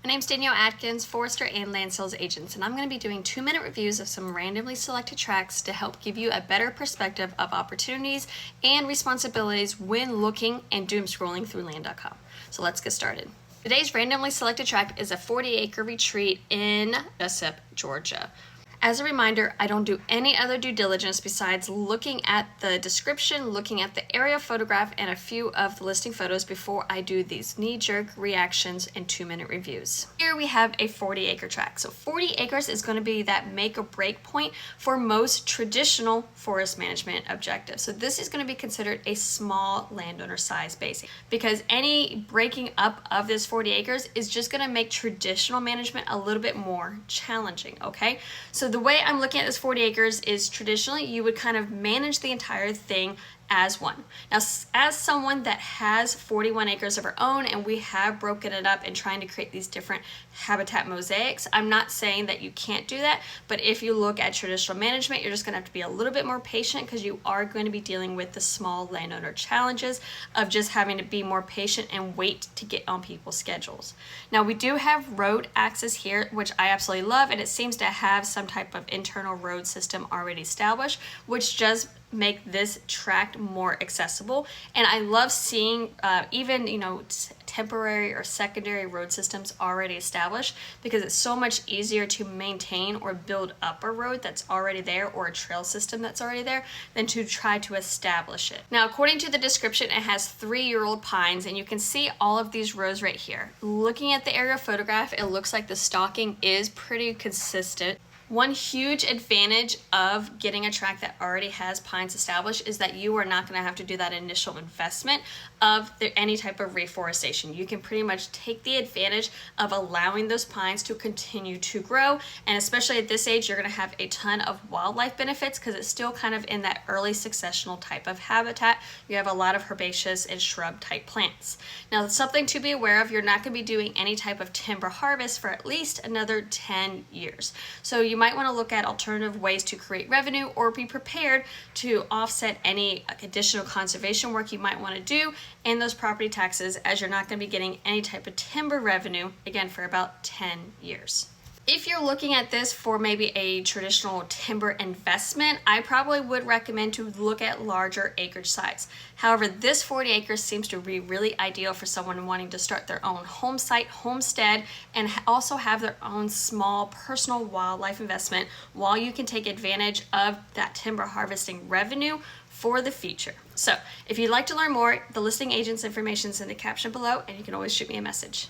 My name's Danielle Atkins, forester and land sales agent, and I'm going to be doing 2-minute reviews of some randomly selected tracts to help give you a better perspective of opportunities and responsibilities when looking and doom scrolling through land.com. So let's get started. Today's randomly selected tract is a 40-acre retreat in Jessup, Georgia. As a reminder, I don't do any other due diligence besides looking at the description, looking at the area photograph, and a few of the listing photos before I do these knee-jerk reactions and 2-minute reviews. Here we have a 40-acre tract. So 40 acres is going to be that make or break point for most traditional forest management objectives. So this is going to be considered a small landowner size basin because any breaking up of this 40 acres is just going to make traditional management a little bit more challenging, okay? So the way I'm looking at this 40 acres is traditionally you would kind of manage the entire thing as one. Now, as someone that has 41 acres of her own and we have broken it up and trying to create these different habitat mosaics, I'm not saying that you can't do that, but if you look at traditional management, you're just going to have to be a little bit more patient because you are going to be dealing with the small landowner challenges of just having to be more patient and wait to get on people's schedules. Now, we do have road access here, which I absolutely love, and it seems to have some type of internal road system already established, which does make this tract more accessible. And I love seeing even temporary or secondary road systems already established because it's so much easier to maintain or build up a road that's already there or a trail system that's already there than to try to establish it. Now, according to the description, it has 3-year-old pines, and you can see all of these rows right here. Looking at the aerial photograph, it looks like the stalking is pretty consistent. One huge advantage of getting a tract that already has pines established is that you are not going to have to do that initial investment of any type of reforestation. You can pretty much take the advantage of allowing those pines to continue to grow, and especially at this age, you're going to have a ton of wildlife benefits because it's still kind of in that early successional type of habitat. You have a lot of herbaceous and shrub type plants. Now, it's something to be aware of. You're not going to be doing any type of timber harvest for at least another 10 years. So you might want to look at alternative ways to create revenue or be prepared to offset any additional conservation work you might want to do and those property taxes, as you're not going to be getting any type of timber revenue again for about 10 years. If you're looking at this for maybe a traditional timber investment, I probably would recommend to look at larger acreage size. However, this 40 acres seems to be really ideal for someone wanting to start their own home site, homestead, and also have their own small personal wildlife investment while you can take advantage of that timber harvesting revenue for the future. So if you'd like to learn more, the listing agent's information is in the caption below, and you can always shoot me a message.